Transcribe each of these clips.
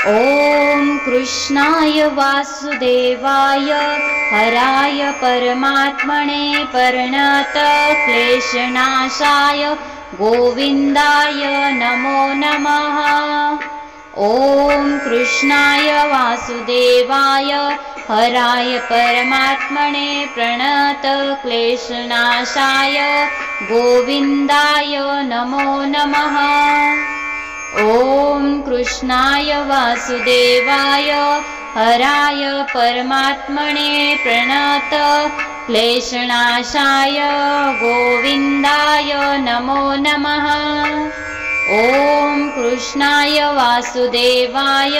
ॐ कृष्णाय वासुदेवाय हराय परमात्मने प्रणतक्लेशनाशाय गोविन्दाय नमो नमः। ॐ कृष्णाय वासुदेवाय हराय परमात्मने प्रणतक्लेशनाशाय गोविन्दाय नमो नमः। ॐ कृष्णाय वासुदेवाय हराय परमात्मने प्रणतक्लेशनाशाय गोविन्दाय नमो नमः। ॐ कृष्णाय वासुदेवाय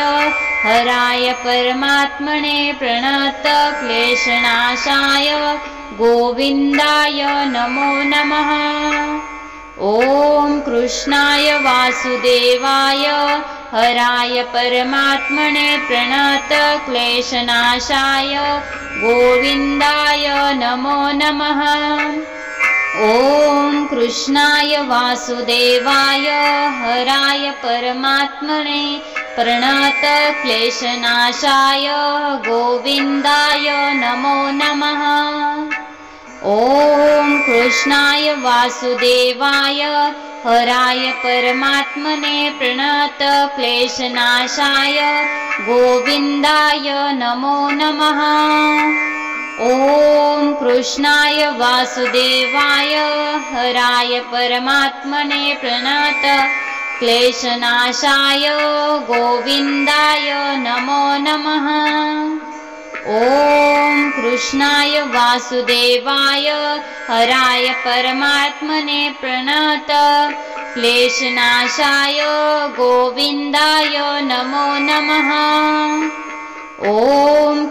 हराय परमात्मने प्रणतक्लेशनाशाय गोविन्दाय नमो नमः। ॐ कृष्णाय वासुदेवाय हराय परमात्मने प्रणतक्लेशनाशाय गोविन्दाय नमो नमः। ॐ कृष्णाय वासुदेवाय हराय परमात्मने प्रणतक्लेशनाशाय गोविन्दाय नमो नमः। ॐ कृष्णाय वासुदेवाय हराय परमात्मने प्रणतक्लेशनाशाय गोविन्दाय नमो नमः। ॐ कृष्णाय वासुदेवाय हराय परमात्मने प्रणतक्लेशनाशाय गोविन्दाय नमो नमः। ॐ कृष्णाय वासुदेवाय हराय परमात्मने प्रणतक्लेशनाशाय गोविन्दाय नमो नमः। ॐ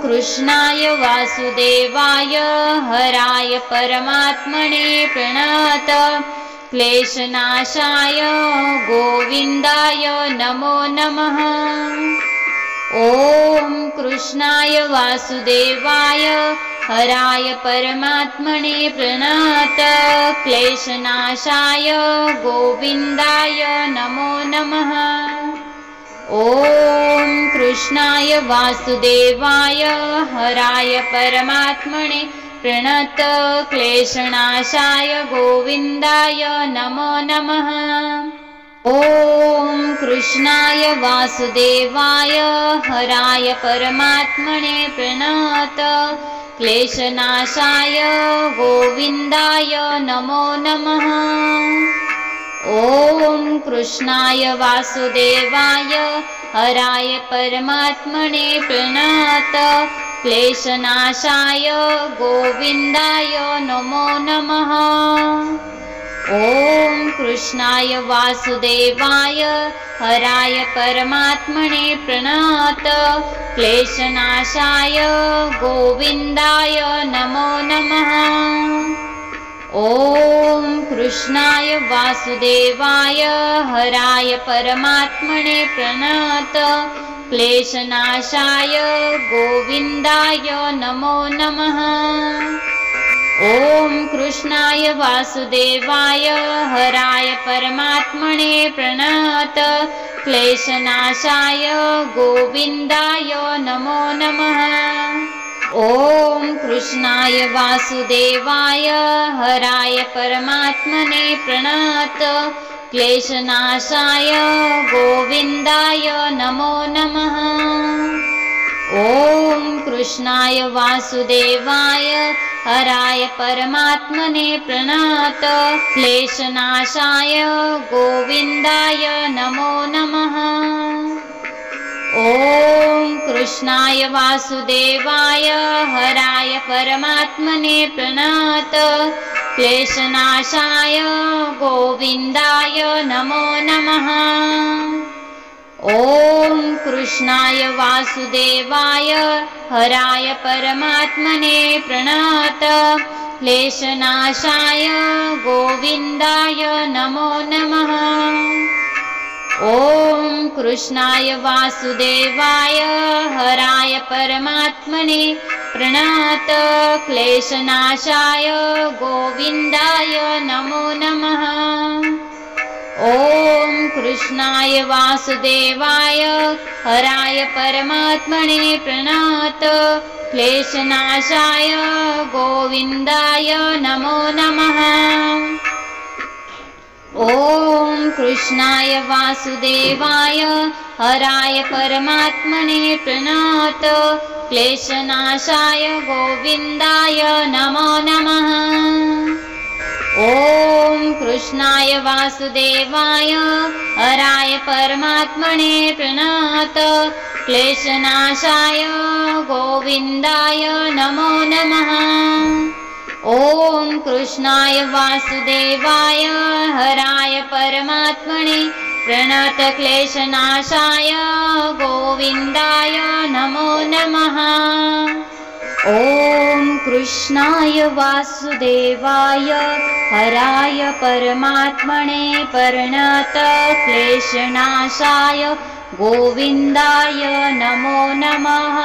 कृष्णाय वासुदेवाय हराय परमात्मने प्रणतक्लेशनाशाय गोविन्दाय नमो नमः। ॐ कृष्णाय वासुदेवाय हराय परमात्मने प्रणतक्लेशनाशाय गोविन्दाय नमो नमः। ॐ कृष्णाय वासुदेवाय हराय परमात्मने प्रणतक्लेशनाशाय गोविन्दाय नमो नमः। ॐ कृष्णाय वासुदेवाय हराय परमात्मने प्रणतक्लेशनाशाय गोविन्दाय नमो नमः। ॐ कृष्णाय वासुदेवाय हराय परमात्मने प्रणतक्लेशनाशाय गोविन्दाय नमो नमः। ॐ कृष्णाय वासुदेवाय हराय परमात्मने प्रणतक्लेशनाशाय गोविन्दाय नमो नमः। ॐ कृष्णाय वासुदेवाय हराय परमात्मने प्रणतक्लेशनाशाय गोविन्दाय नमो नमः। ॐ कृष्णाय वासुदेवाय हराय परमात्मने प्रणतक्लेशनाशाय गोविन्दाय नमो नमः। ॐ कृष्णाय वासुदेवाय हराय परमात्मने प्रणतक्लेशनाशाय गोविन्दाय नमो नमः। ॐ कृष्णाय वासुदेवाय हराय परमात्मने प्रणतक्लेशनाशाय गोविन्दाय नमो नमः। ॐ कृष्णाय वासुदेवाय हराय परमात्मने प्रणतक्लेशनाशाय गोविन्दाय नमो नमः। ॐ कृष्णाय वासुदेवाय हराय परमात्मने प्रणतक्लेशनाशाय गोविन्दाय नमो नमः। ॐ कृष्णाय वासुदेवाय हराय परमात्मने प्रणतक्लेशनाशाय गोविन्दाय नमो नमः। ॐ कृष्णाय वासुदेवाय हराय परमात्मने प्रणत क्लेशनाशाय गोविन्दाय नमो नमः। ॐ कृष्णाय वासुदेवाय हराय परमात्मने प्रणत क्लेशनाशाय गोविन्दाय नमो नमः। ॐ कृष्णाय वासुदेवाय हराय परमात्मने प्रणत क्लेशनाशाय गोविन्दाय नमो नमः। ॐ कृष्णाय वासुदेवाय हराय परमात्मने प्रणत क्लेशनाशाय गोविन्दाय नमो नमः। ॐ कृष्णाय वासुदेवाय हराय परमात्मने प्रणत क्लेशनाशाय गोविन्दाय नमो नमः।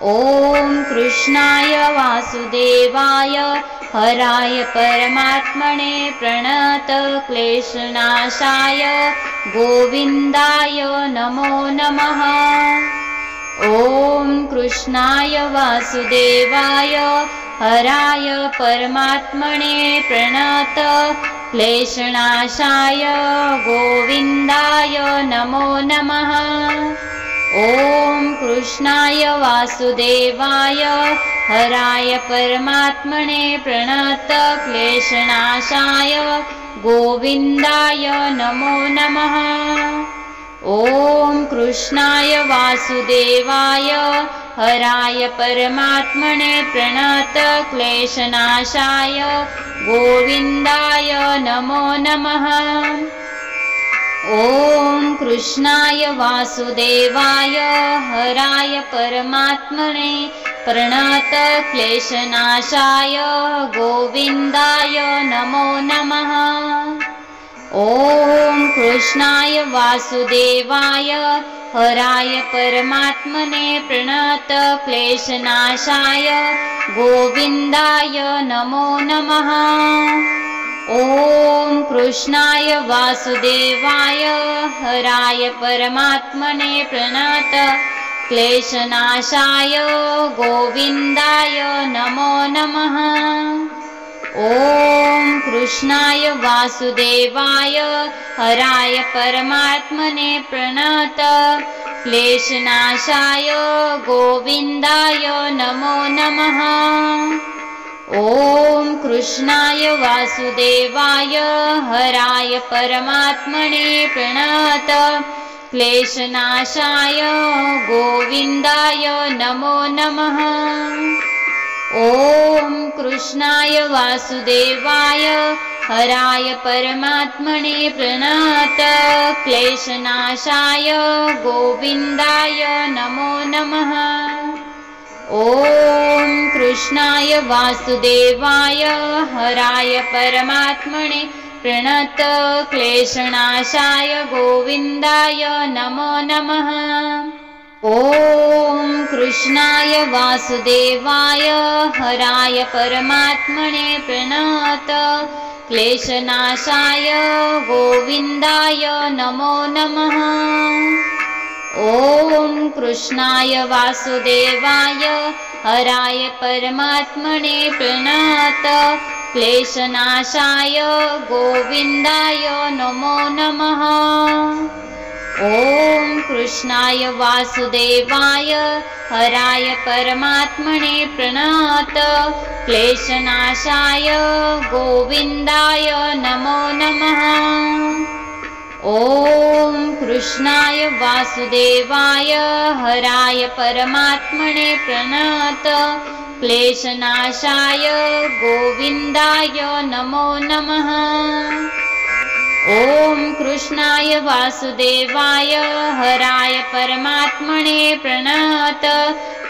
ॐ कृष्णाय वासुदेवाय हराय परमात्मने प्रणत क्लेशनाशाय गोविन्दाय नमो नमः। ॐ कृष्णाय वासुदेवाय हराय परमात्मने प्रणत क्लेशनाशाय गोविन्दाय नमो नमः। ॐ कृष्णाय वासुदेवाय हराय परमात्मने प्रणत क्लेशनाशाय गोविन्दाय नमो नमः। ॐ कृष्णाय वासुदेवाय हराय परमात्मने प्रणत क्लेशनाशाय गोविन्दाय नमो नमः। ॐ कृष्णाय वासुदेवाय हराय परमात्मने प्रणत क्लेशनाशाय गोविन्दाय नमो नमः। ॐ कृष्णाय वासुदेवाय हराय परमात्मने प्रणत क्लेशनाशाय गोविन्दाय नमो नमः। ॐ कृष्णाय वासुदेवाय हराय परमात्मने प्रणत क्लेशनाशाय गोविन्दाय नमो नमः। ॐ कृष्णाय वासुदेवाय हराय परमात्मने प्रणत क्लेशनाशाय गोविन्दाय नमो नमः। ॐ कृष्णाय वासुदेवाय हराय परमात्मने प्रणत क्लेशनाशाय गोविन्दाय नमो नमः। ॐ कृष्णाय वासुदेवाय हराय परमात्मने प्रणत क्लेशनाशाय गोविन्दाय नमो नमः। ॐ कृष्णाय वासुदेवाय हराय परमात्मने प्रणत क्लेशनाशाय गोविन्दाय नमो नमः। ॐ कृष्णाय वासुदेवाय हराय परमात्मने प्रणत क्लेशनाशाय गोविन्दाय नमो नमः। ॐ कृष्णाय वासुदेवाय हराय परमात्मने प्रणत क्लेशनाशाय गोविन्दाय नमो नमः। ॐ कृष्णाय वासुदेवाय हराय परमात्मने प्रणत क्लेशनाशाय गोविन्दाय नमो नमः। ॐ कृष्णाय वासुदेवाय हराय परमात्मने प्रणत क्लेशनाशाय गोविन्दाय नमो नमः। ॐ कृष्णाय वासुदेवाय हराय परमात्मने प्रणत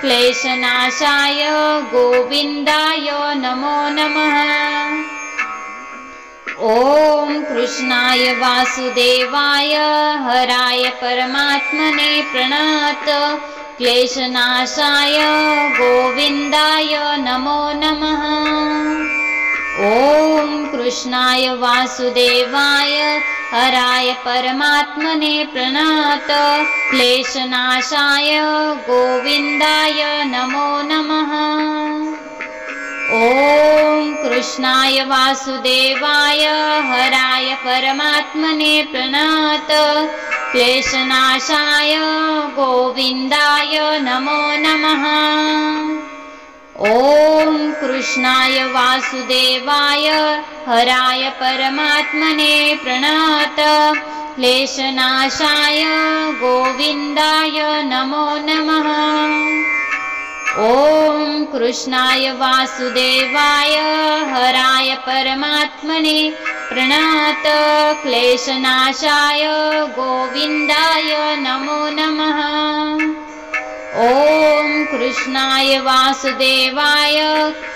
क्लेशनाशाय गोविन्दाय नमो नमः। ॐ कृष्णाय वासुदेवाय हराय परमात्मने प्रणत क्लेशनाशाय गोविन्दाय नमो नमः। ॐ कृष्णाय वासुदेवाय हराय परमात्मने प्रणत क्लेशनाशाय गोविन्दाय नमो नमः। ॐ कृष्णाय वासुदेवाय हराय परमात्मने प्रणत क्लेशनाशाय गोविन्दाय नमो नमः। ॐ कृष्णाय वासुदेवाय हराय परमात्मने प्रणत क्लेशनाशाय गोविन्दाय नमो नमः। ॐ कृष्णाय वासुदेवाय हराय परमात्मने प्रणत क्लेशनाशाय गोविन्दाय नमो नमः। ॐ कृष्णाय वासुदेवाय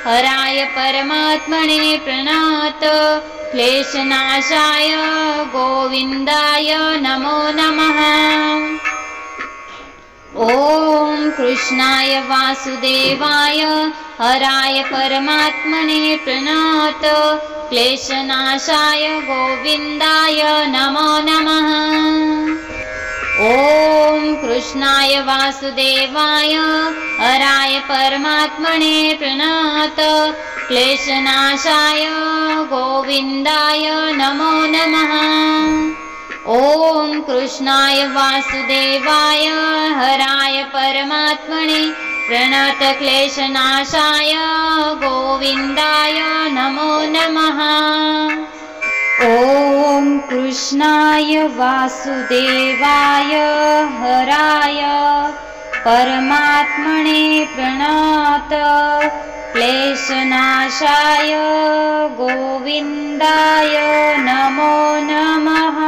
हराय परमात्मने प्रणत क्लेशनाशाय गोविन्दाय नमो नमः। ॐ कृष्णाय वासुदेवाय हराय परमात्मने प्रणत क्लेशनाशाय गोविन्दाय नमो नमः। ॐ कृष्णाय वासुदेवाय हराय परमात्मने प्रणत क्लेशनाशाय गोविन्दाय नमो नमः। ॐ कृष्णाय वासुदेवाय हराय परमात्मने प्रणत क्लेशनाशाय गोविन्दाय नमो नमः। ॐ कृष्णाय वासुदेवाय हराय परमात्मने प्रणत क्लेशनाशाय गोविन्दाय नमो नमः।